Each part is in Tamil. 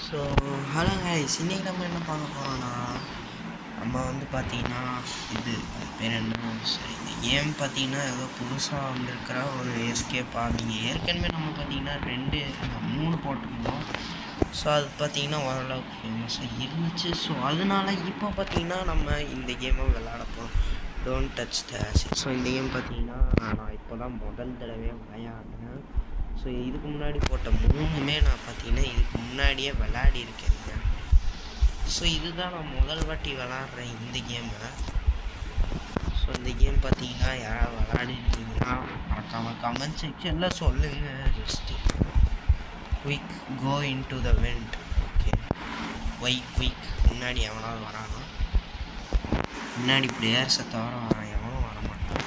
ஸோ ஹலோ கைஸ், இன்னைக்கு நம்ம என்ன பார்க்க போகிறோன்னா, நம்ம வந்து பார்த்தீங்கன்னா இது பேர் என்ன, சரி இந்த கேம் பார்த்தீங்கன்னா ஏதோ புதுசாக வந்திருக்கிற ஒரு எஸ்கேப்பாக. நீங்கள் ஏற்கனவே நம்ம பார்த்தீங்கன்னா 3 போட்டிருந்தோம். ஸோ அது பார்த்தீங்கன்னா ஓரளவுக்கு ஃபேமஸாக இருந்துச்சு. ஸோ அதனால இப்போ பார்த்தீங்கன்னா நம்ம இந்த கேமை விளையாட போகிறோம். Don't touch the acid. So இந்த கேம் பார்த்தீங்கன்னா நான் இப்போ தான் முதல் தடவையாக விளையாடுறேன். ஸோ இதுக்கு முன்னாடி போட்ட 3மே நான் பார்த்தீங்கன்னா இதுக்கு முன்னாடியே விளையாடி இருக்கேங்க. ஸோ இதுதான் நான் முதல் வாட்டி விளாட்றேன் இந்த கேமை. ஸோ இந்த கேம் பார்த்தீங்கன்னா யாராவது விளையாடிருக்கீங்கன்னா மறக்காமல் கமெண்ட் செக்ஷனில் சொல்லுங்கள். Just quick go into the vent. Okay, quick. முன்னாடி எவனாவது வரானா? முன்னாடி பிளேயர்ஸை தவிர வரான், எவனும் வரமாட்டான்.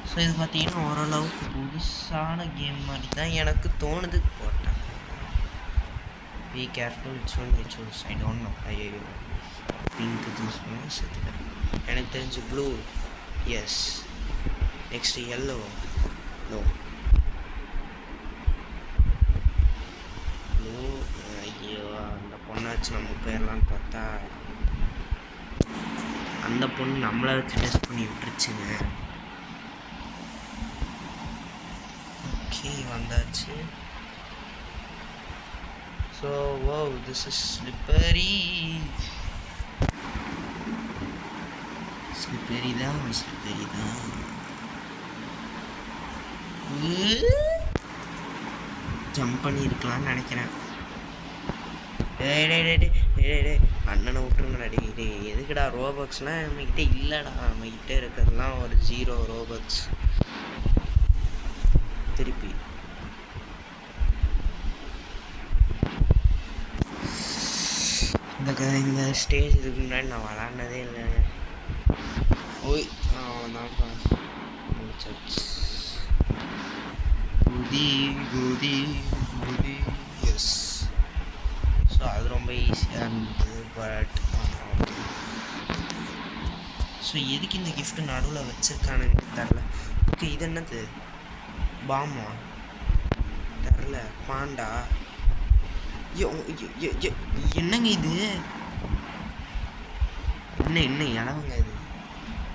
ஸோ இது பார்த்தீங்கன்னா ஓரளவுக்கு புதுசான கேம் மாதிரி தான் எனக்கு தோணுது. போட்டேன். Be careful, it's one you choose. I don't know. ஐயோ, பிங்க் சூஸ் பண்ணி செத்துக்கிறேன். எனக்கு தெரிஞ்சு blue, yes. Next yellow, no. Blue, ஐயோ அந்த பொண்ணை வச்சு நம்ம போயிடலான்னு பார்த்தா அந்த பொண்ணு நம்மளை வச்சு டெஸ்ட் பண்ணி விட்டுருச்சுங்க. ஓகே, வந்தாச்சு. So wow, this is slippery தான். ஜம்ப் பண்ணி இருக்கலாம்னு நினைக்கிறேன். அண்ணனை விட்டுருங்கடா. டே எதுக்குடா ரோபக்ஸ்லாம் நம்மக்கிட்ட இல்லைடா. நம்மக்கிட்ட இருக்கிறதுலாம் ஒரு 0 ரோபக்ஸ். திருப்பி இந்த ஸ்டேஜ் இதுக்கு முன்னாடி நான் விளாட்னதே இல்லை. ஓய், அவன்தான் முடிச்சாச்சு. குதி, எஸ். ஸோ அது ரொம்ப ஈஸியாக இருந்தது. பட் ஸோ எதுக்கு இந்த கிஃப்ட்டு நடுவில் வச்சுருக்கானுங்க தெரில. ஓகே, இது என்னது? பாமா தெரில. பாண்டா. என்னங்க இது? என்ன இளவுங்க இது?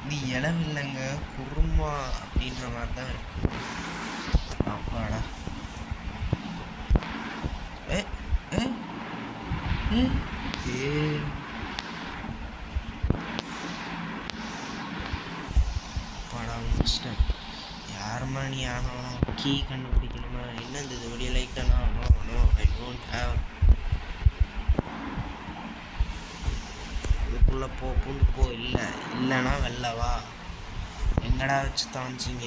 இது இளவு இல்லைங்க, குருமா அப்படின்ற மாதிரி தான் இருக்கு. அப்பாடா. அப்பாடா, முடிச்சிட்டேன். யாருமா நீ? ஆனாலும் கீ கண்டுபிடிக்கணுமா? என்ன இந்த வீடியோ லைக் தானா? No, I don't have. இதுக்குள்ளே பூண்டு போ. இல்லைன்னா வெள்ளவா. எங்கடா வச்சு தாஞ்சிங்க?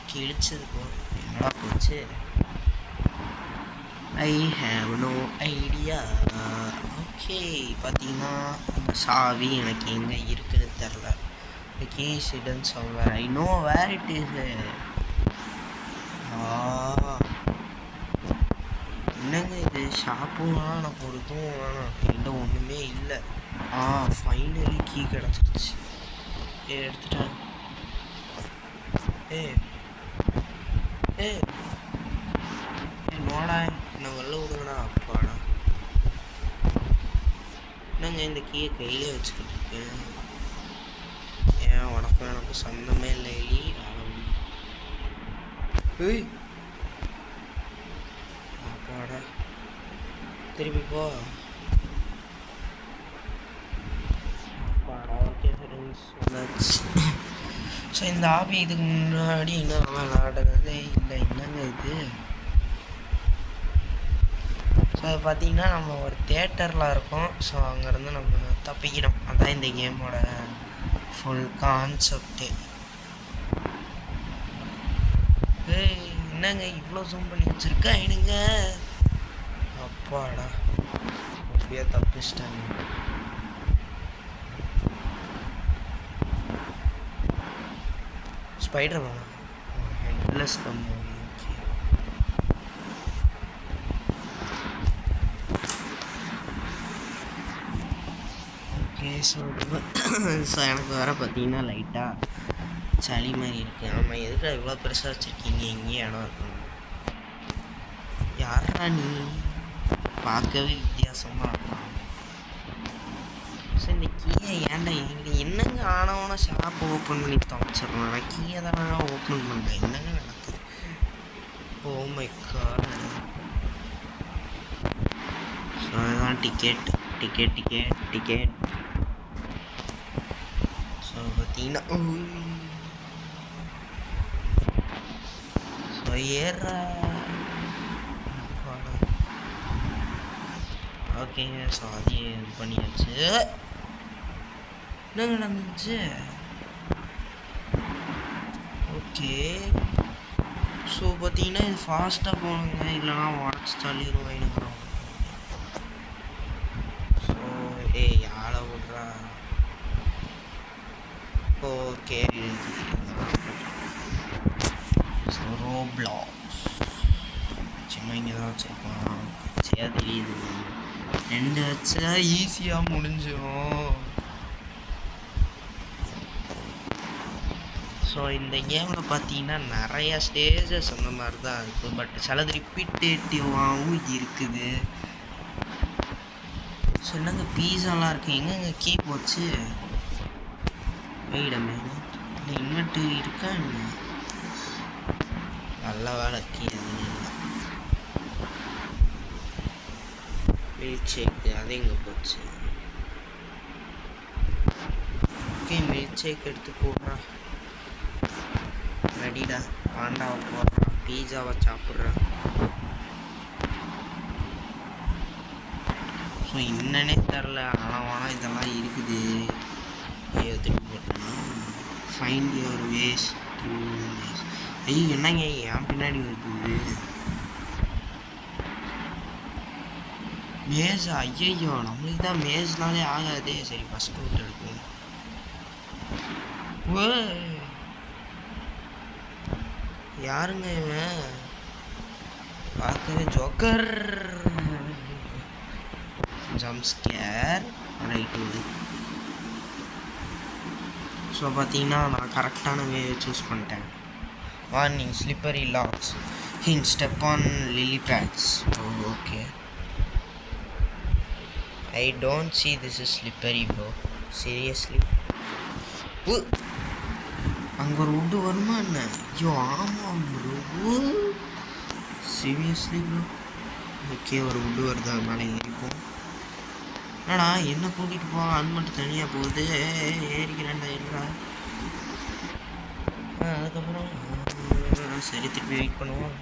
கிழிச்சது போ. என்னடா போச்சு? I have no idea. Okay, பார்த்தீங்கன்னா அந்த சாவி எனக்கு எங்கே இருக்குன்னு தெரில. The key is hidden somewhere. I know where it is. என்னங்க இது? ஷாப்பும் வேணாம், எனக்கு ஒரு இதுவும் வேணாம், என்கிட்ட ஒன்றுமே இல்லை. ஃபைனலி கீ கிடச்சிருச்சு. எடுத்துட்டேன். நோடா, என்னை வெளில விடுங்கடா. அப்பாடா. என்னங்க இந்த கீயை கையிலே வச்சுக்கிட்டு இருக்கேன்? ஏன் உனக்கும் எனக்கு சொந்தமே இல்லை. அப்பாடா, திருப்பி போ. அப்பாடா. ஓகே ஃப்ரெண்ட்ஸ், ஸோ இந்த ஆபி இதுக்கு முன்னாடி இன்னும் விளையாடுறதே இல்லை. என்னங்க இது? ஸோ அது பார்த்தீங்கன்னா நம்ம ஒரு தேட்டரில் இருக்கோம். ஸோ அங்கேருந்து நம்ம தப்பிக்கணும். அதான் இந்த கேமோட ஃபுல் கான்செப்டே. என்னங்க இவ்வளோ ஜூம் பண்ணி வச்சுருக்கா என்னங்க? அப்பாடா, அப்படியே தப்பிச்சிட்டாங்க. Spider Mena? Headless the movie. Okay, so எனக்கு வேறு பார்த்தீங்கன்னா லைட்டாக சளி மாதிரி இருக்குது. ஆமாம், எதுக்கு இவ்வளோ பெருசாக வச்சுருக்கீங்க? எங்கேயும் இடம் இருக்கணும். யாரா நீ? பார்க்கவே வித்தியாசமாக இருக்கான். ஸோ இந்த கீயை ஏன்டா என்கிட்ட என்னங்க ஆனவன ஷாப் ஓப்பன் பண்ணி துவச்சிடலாம். நான் கீயை தானே ஓப்பன் பண்ணுறேன். என்னங்க நடக்குது? Oh my God. ஸோ அதுதான் டிக்கெட். ஸோ பார்த்தீங்கன்னா ஸோ ஏறா. ஓகேங்க. ஸோ அதையும் இது பண்ணியாச்சு. என்னங்க நடந்துச்சு? ஓகே. ஸோ பார்த்தீங்கன்னா இது ஃபாஸ்ட்டாக போகணுங்க, இல்லைனா உடச்சி தள்ளிடுவேன். ஸோ யாரை விட்றா? ஓகே. ஸோ ரோப்ளாக்ஸ் சின்ன இங்கே தான் வச்சுருப்பான். சரியாக தெரியுது. 2 வச்சா ஈஸியாக முடிஞ்சிடும். ஸோ இந்த கேமில் பார்த்தீங்கன்னா நிறையா ஸ்டேஜஸ் அந்த மாதிரி தான் இருக்குது. பட் சிலது ரிப்பீட்டேட்டிவாகவும் இருக்குது. ஸோ என்னங்க பீஸாலாம் இருக்குது. எங்கெங்க கீ போச்சு? வெயிடமே இன்வெர்டர் இருக்கா என்ன? நல்ல வேலை கீ எதுவும் இல்லை. மில்க் ஷேக்கு அது எங்கே போச்சு? ஓகே, மில்க் ஷேக் எடுத்து போடுறா. ரெடிடா. பாண்டாவை போடுறா. பீஸாவை சாப்பிட்றா. ஸோ என்னன்னே தெரில. ஆனால் இதெல்லாம் இருக்குது. திருப்பி போட்டேன்னா find your ways through ways. ஐயோ என்னங்க ஏன் பின்னாடி இருக்குது மேஸ்? ஐயோ நம்மளுக்கு தான் மேஸ்னாலே ஆகாதே. சரி ஃபஸ்ட்டு விட்டு எடுக்கும். ஓ யாருங்க இவன்? பார்க்கவே ஜோக்கர். Jump scare. ரைட்டு விடு. ஸோ பார்த்தீங்கன்னா நான் கரெக்டான வே சூஸ் பண்ணிட்டேன். Warning slippery logs. Hint step on lily pads. Okay. I don't see this is slippery bro. Seriously. அங்கே ஒரு உட்டு வருமா என்ன? ஐயோ ஆமாம் ப்ரோ. Seriously bro. ஓகே, ஒரு உட்டு வருது. மேலே ஏறிப்போம். என்னடா என்ன கூட்டிகிட்டு போக அது மட்டும் தனியாக போகுது. ஏறிக்கிறேன்டா இல்லைடா. அதுக்கப்புறம் சரி திருப்பி வெயிட் பண்ணுவோம்.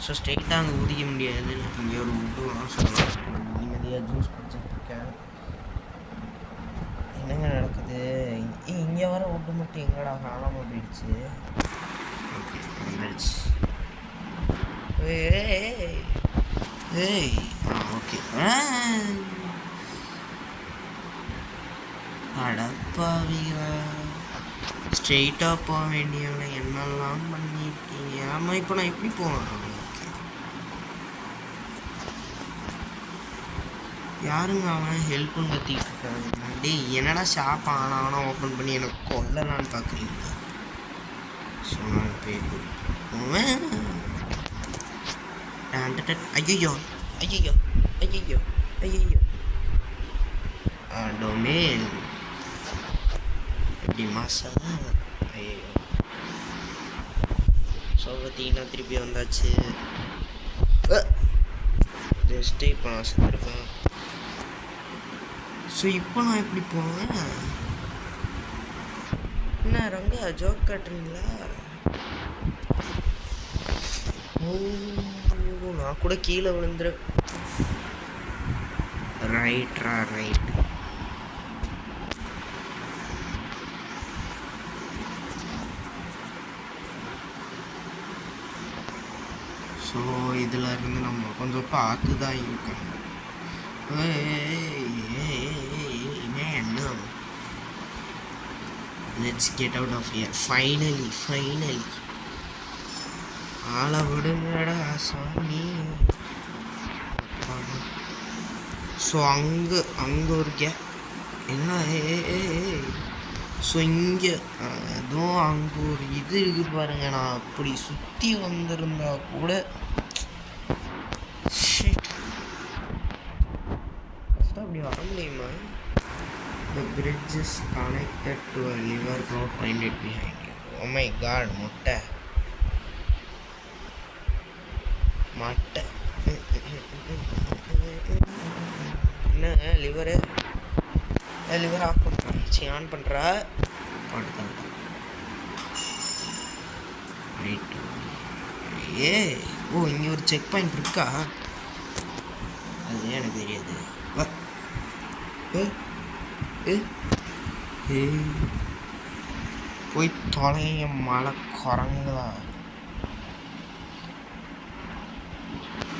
ஸோ ஸ்ட்ரெயிட்டாக அங்கே ஊதிக்க முடியாது. இங்கே ஒரு உட்டு சொல்லலாம். நிம்மதியாக ஜூஸ் குடிச்சிட்ருக்கேன். என்னங்க நடக்குது? இங்கே வர உட்டு மட்டும் எங்கடா காணாமல் போயிடுச்சு? ஓகே வந்துடுச்சு. ஏய் ஓகே. அடப்பாவிங்களா, ஸ்ட்ரெயிட்டாக போக வேண்டியவனை என்னெல்லாம் பண்ணியிருக்கீங்க. ஆமாம், இப்போ நான் எப்படி போவேன்? யாருங்க அவன் ஹெல்ப்புன்னு கத்திக்கிட்டு இருக்காங்க. டேய் என்னடா ஷாப் ஆனால் ஓப்பன் பண்ணி எனக்கு கொல்லலான்னு பார்க்குறீங்க. ஸோ நான் போய் ஐயோ ஐயோ ஐயோ ஐயோ டொமேன் எப்படி மாசா? ஐயோ. ஸோ பார்த்தீங்கன்னா திருப்பி வந்தாச்சு. ஜஸ்ட்டு இப்போ நான் செத்துருக்கேன். ஸோ இப்போ நான் எப்படி போவேன்? என்ன ரங்கா ஜோக் காட்டுறீங்களா? நான் கூட கீழே விழுந்துரு. ரைட்ரா ரைட். ஸோ இதில் இருந்து நம்ம கொஞ்சம் பார்த்து தான் இருக்கணும். No. Let's get out of here. Finally. ஆளை விடுங்கடா சாமி. ஸோ அங்கே ஒரு என்ன ஸோ இங்கே அதுவும் அங்கே ஒரு இது இருக்குது பாருங்கள். நான் அப்படி சுற்றி வந்திருந்தா கூட ஃபஸ்ட்டு அப்படி வர முடியுமா? The bridge is connected to a lever. Go find it behind you. Oh my god, முட்டை மட்டை என்ன லிவரு லிவர் ஆஃப் பண்ணுறேன். சரி ஆன் பண்ணுறா பண்ணுறேன். ரைட்டு ஏ ஓ இங்கே ஒரு செக் பாயிண்ட் இருக்கா? அது எனக்கு தெரியாது. போய் தொலைய மழை குரங்குதா.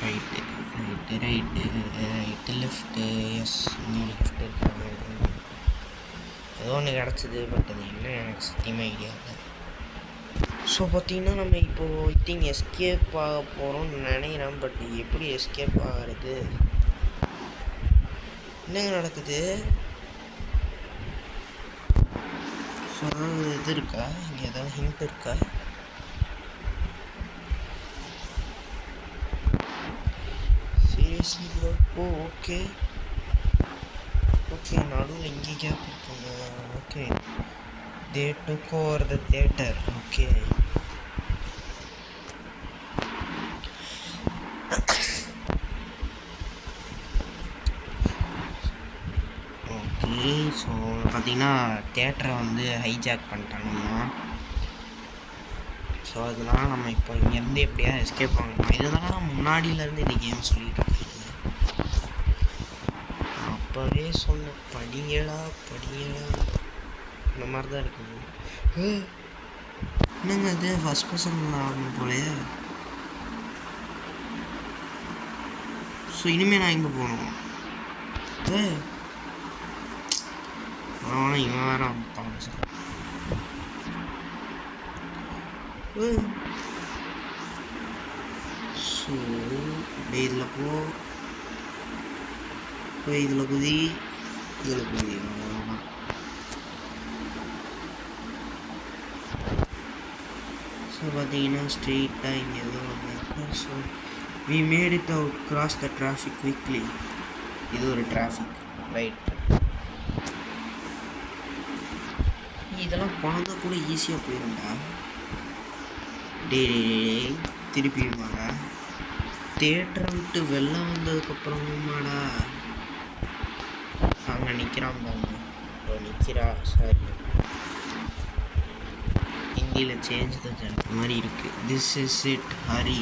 Right right right right left. Yes இங்கே லெஃப்ட் இருக்காங்க. ஏதோ ஒன்று கிடச்சிது, பட் அது என்ன எனக்கு சத்தியமாக ஐடியா இல்லை. ஸோ பார்த்திங்கன்னா நம்ம இப்போது ஐ திங்க் எஸ்கேப் ஆக போகிறோம்னு நினைக்கிறேன். பட் எப்படி எஸ்கேப் ஆகிறது? என்னங்க நடக்குது? ஸோ இது இருக்கா? இங்கே ஏதாவது ஹிண்ட் இருக்கா? Seriously bro? Oh okay okay, நடுவில் இங்கே கேப் இருக்குங்க. Okay, they took over the theater. Okay. Okay, so பார்த்திங்கன்னா தியேட்டரை வந்து ஹைஜாக் பண்ணிட்டானுங்க. ஸோ அதனால நம்ம இப்போ இங்கேருந்து எப்படியா எஸ்கேப் ஆகணும். இதுதானே நான் முன்னாடியிலேருந்து இந்த கேம் சொல்லிட்டு இருக்கேன். அப்போவே சொன்னேன் படிங்களா படிங்களா, இந்த மாதிரி தான் இருக்குது. என்னங்க அது ஃபஸ்ட் பர்சன் ஆகணும் போலையே. ஸோ இனிமேல் நான் இங்கே போகணும். ஆனால் இவன் வேற காமிச்சான். ஸோ அப்படியே இதில் போய் இதில் குதி, இதில் குதி. ஸோ பார்த்தீங்கன்னா ஸ்ட்ரெயிட்டாக இங்கே ஏதோ ஒன்று இருக்கு. So we made it out, cross the traffic quickly. இது ஒரு டிராஃபிக் ரைட். இதெல்லாம் குழந்தை கூட ஈஸியாக போயிருந்தா. டே திருப்பியுமாடா தேட்டரை விட்டு வெளில வந்ததுக்கப்புறமாடா அங்கே நிற்கிறான் பாருங்க. நிற்கிறா சாரி, ஹிந்தியில் சேஞ்ச் த ஜென்ட் மாதிரி இருக்குது. This is it Hari.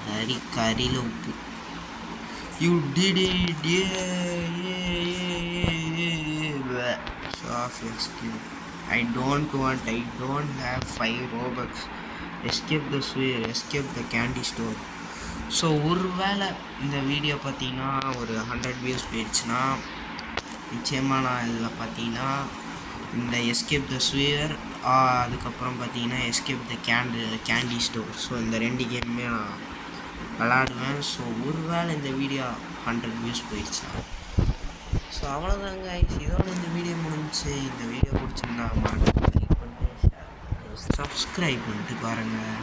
Hari கரியில் உப்பு. You did it. I don't want, I don't have 5 Robux. Escape the sphere, escape the candy store. So ஒருவேளை இந்த வீடியோ பார்த்தீங்கன்னா ஒரு 100 வியூஸ் போயிடுச்சுன்னா நிச்சயமாக நான் இதில் பார்த்தீங்கன்னா இந்த எஸ்கேப் த ஸ்பியர் அதுக்கப்புறம் பார்த்தீங்கன்னா escape the candy store, so இந்த 2 கேமுமே நான் விளாடுவேன். ஸோ ஒருவேளை இந்த வீடியோ 100 வியூஸ் போயிடுச்சா. ஸோ அவ்வளோதாங்க, இதோட இந்த வீடியோ முடிஞ்சிச்சு. இந்த வீடியோ பிடிச்சிருந்தா லைக் பண்ணிட்டு சப்ஸ்கிரைப் பண்ணிட்டு பாருங்கள்.